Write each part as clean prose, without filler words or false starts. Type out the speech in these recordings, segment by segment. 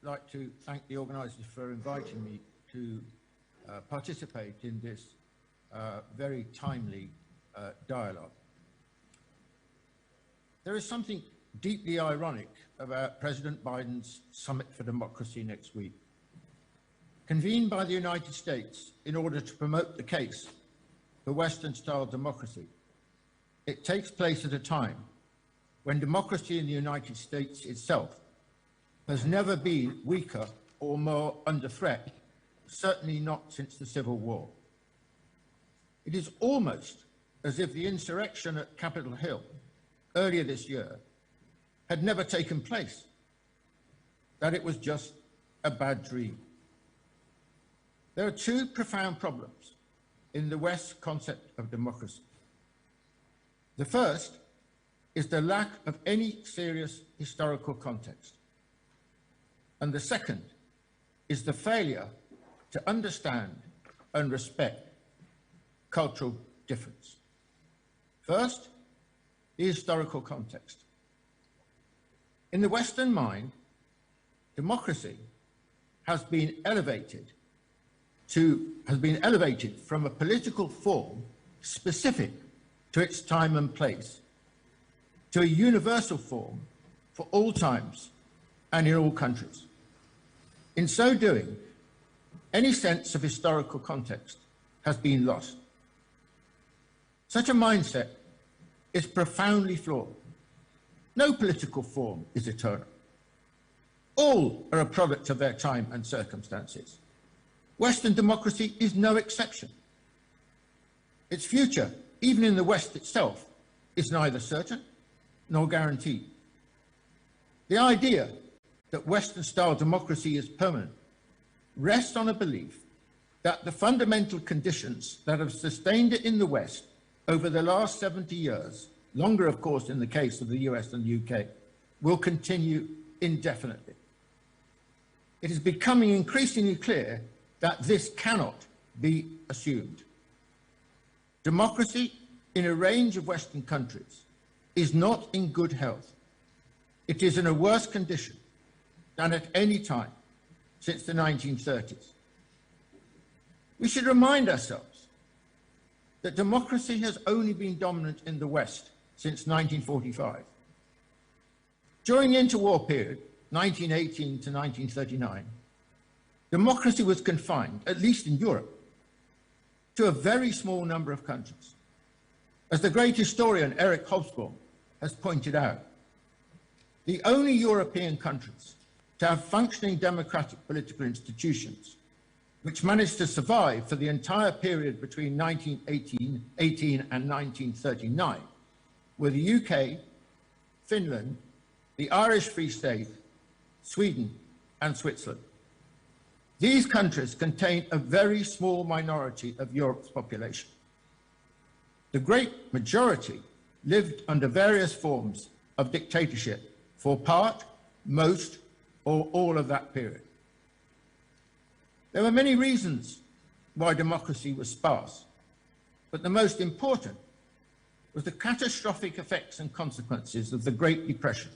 like to thank the organisers for inviting me to participate in this very timely dialogue. There is something deeply ironic about President Biden's Summit for Democracy next week. Convened by the United States in order to promote the case for Western-style democracy, it takes place at a time when democracy in the United States itself has never been weaker or more under threat, certainly not since the Civil War. It is almost as if the insurrection at Capitol Hill earlier this year had never taken place, that it was just a bad dream. There are two profound problems in the West's concept of democracy. The first is the lack of any serious historical context. And the second is the failure to understand and respect cultural difference. First, the historical context. In the Western mind, democracy has been elevated from a political form specific to its time and place to a universal form for all times and in all countries. In so doing, any sense of historical context has been lost. Such a mindset is profoundly flawed. No political form is eternal. All are a product of their time and circumstances. Western democracy is no exception. Its future, even in the West itself, is neither certain nor guaranteed. The idea that Western-style democracy is permanent rests on a belief that the fundamental conditions that have sustained it in the West over the last 70 years, longer of course in the case of the US and the UK, will continue indefinitely. It is becoming increasingly clear that this cannot be assumed. Democracy in a range of Western countries is not in good health. It is in a worse condition than at any time since the 1930s. We should remind ourselves that democracy has only been dominant in the West since 1945. During the interwar period, 1918 to 1939, democracy was confined, at least in Europe, to a very small number of countries. As the great historian Eric Hobsbawm has pointed out, the only European countries to have functioning democratic political institutions which managed to survive for the entire period between 1918 and 1939 were the UK, Finland, the Irish Free State, Sweden, and Switzerland. These countries contain a very small minority of Europe's population. The great majority lived under various forms of dictatorship for part, most, or all of that period. There were many reasons why democracy was sparse, but the most important was the catastrophic effects and consequences of the Great Depression,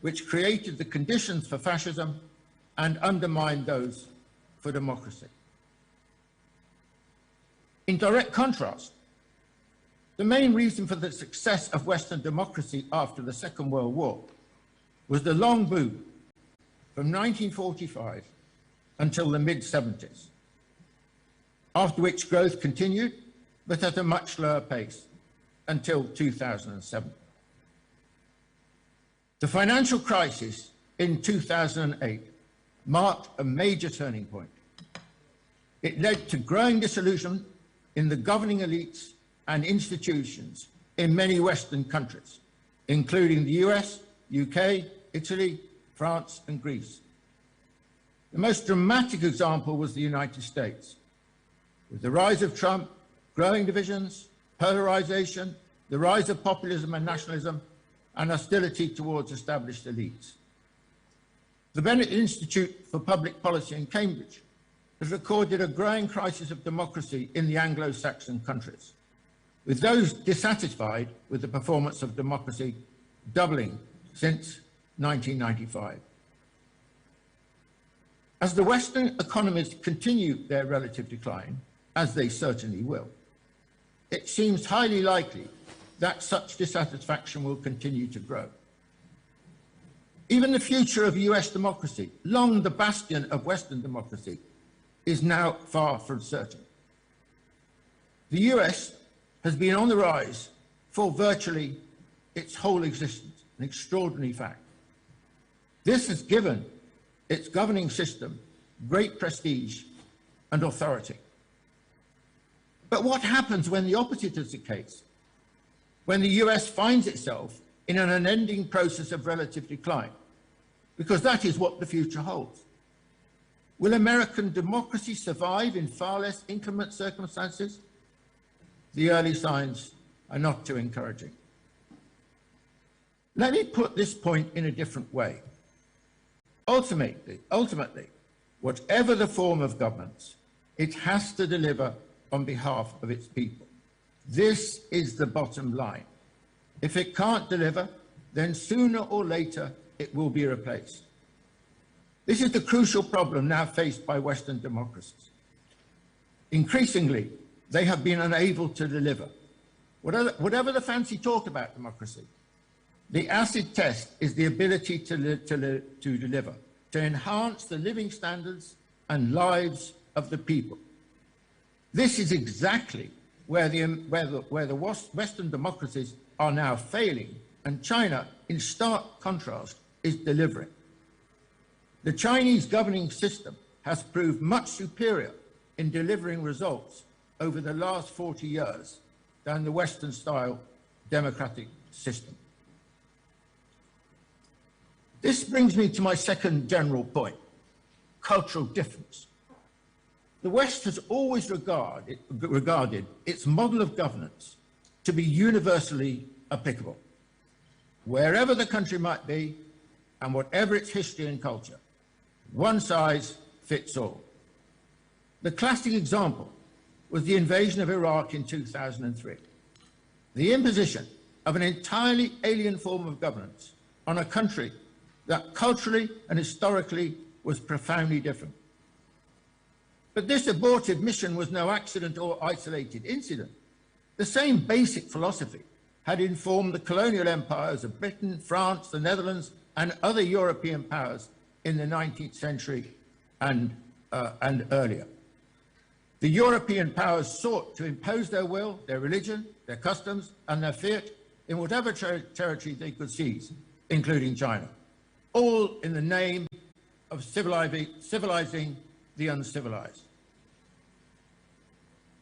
which created the conditions for fascism and undermined those for democracy. In direct contrast, the main reason for the success of Western democracy after the Second World War was the long boom from 1945 until the mid-70s, after which growth continued, but at a much slower pace until 2007. The financial crisis in 2008 marked a major turning point. It led to growing disillusion in the governing elites and institutions in many Western countries, including the US, UK, Italy, France, and Greece. The most dramatic example was the United States. With the rise of Trump, growing divisions, polarization, the rise of populism and nationalism, and hostility towards established elites. The Bennett Institute for Public Policy in Cambridge has recorded a growing crisis of democracy in the Anglo-Saxon countries, with those dissatisfied with the performance of democracy doubling since 1995. As the Western economies continue their relative decline, as they certainly will, it seems highly likely that such dissatisfaction will continue to grow. Even the future of US democracy, long the bastion of Western democracy, is now far from certain. The US has been on the rise for virtually its whole existence, an extraordinary fact. This has given its governing system great prestige and authority. But what happens when the opposite is the case? When the US finds itself in an unending process of relative decline? Because that is what the future holds. Will American democracy survive in far less inclement circumstances? The early signs are not too encouraging. Let me put this point in a different way. Ultimately, whatever the form of governance, it has to deliver on behalf of its people. This is the bottom line. If it can't deliver, then sooner or later it will be replaced. This is the crucial problem now faced by Western democracies. Increasingly, they have been unable to deliver. Whatever the fancy talk about democracy, the acid test is the ability to deliver, to enhance the living standards and lives of the people. This is exactly where the Western democracies are now failing, and China, in stark contrast, is delivering. The Chinese governing system has proved much superior in delivering results over the last 40 years than the Western-style democratic system. This brings me to my second general point, cultural difference. The West has always regarded its model of governance to be universally applicable, wherever the country might be and whatever its history and culture. One size fits all. The classic example was the invasion of Iraq in 2003. The imposition of an entirely alien form of governance on a country that culturally and historically was profoundly different. But this abortive mission was no accident or isolated incident. The same basic philosophy had informed the colonial empires of Britain, France, the Netherlands, and other European powers in the 19th century and earlier. The European powers sought to impose their will, their religion, their customs, and their fiat in whatever territory they could seize, including China, all in the name of civilizing the uncivilized.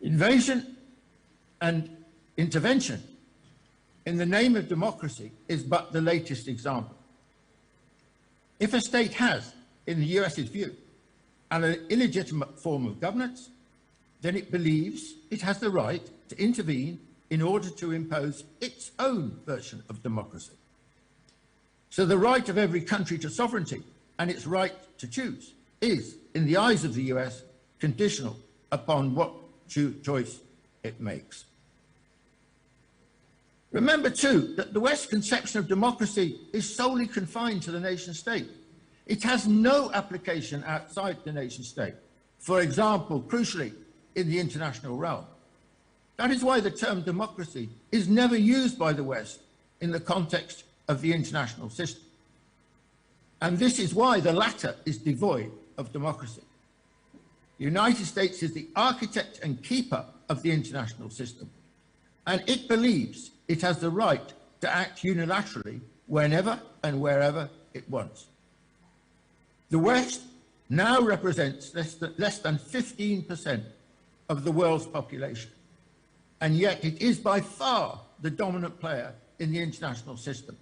Invasion and intervention in the name of democracy is but the latest example. If a state has, in the US's view, an illegitimate form of governance, then it believes it has the right to intervene in order to impose its own version of democracy. So the right of every country to sovereignty and its right to choose is, in the eyes of the US, conditional upon what choice it makes. Remember, too, that the West's conception of democracy is solely confined to the nation state. It has no application outside the nation state. For example, crucially, in the international realm. That is why the term democracy is never used by the West in the context of the international system. And this is why the latter is devoid of democracy. The United States is the architect and keeper of the international system, and it believes it has the right to act unilaterally whenever and wherever it wants. The West now represents less than 15% of the world's population, and yet it is by far the dominant player in the international system.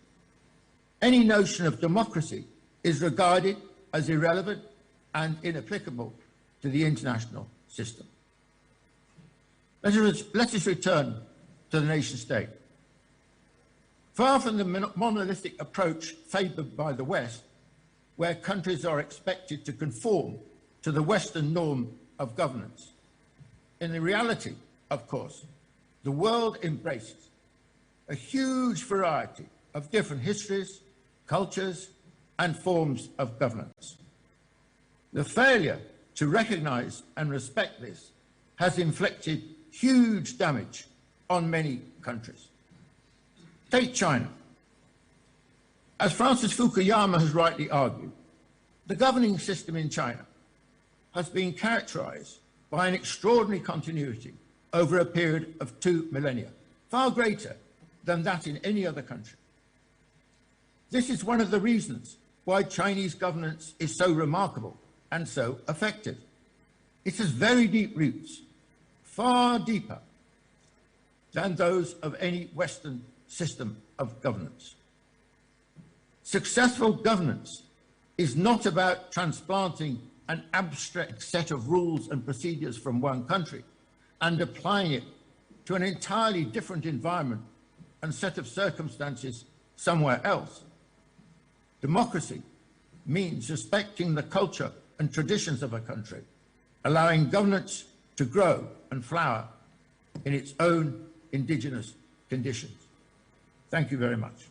Any notion of democracy is regarded as irrelevant and inapplicable to the international system. Let us return to the nation state. Far from the monolithic approach favoured by the West, where countries are expected to conform to the Western norm of governance, in the reality, of course, the world embraces a huge variety of different histories, cultures, and forms of governance. The failure to recognize and respect this has inflicted huge damage on many countries. Take China. As Francis Fukuyama has rightly argued, the governing system in China has been characterized by an extraordinary continuity over a period of 2 millennia, far greater than that in any other country. This is one of the reasons why Chinese governance is so remarkable and so effective. It has very deep roots, far deeper than those of any Western system of governance. Successful governance is not about transplanting an abstract set of rules and procedures from one country and applying it to an entirely different environment and set of circumstances somewhere else. Democracy means respecting the culture and traditions of a country, allowing governance to grow and flower in its own indigenous conditions. Thank you very much.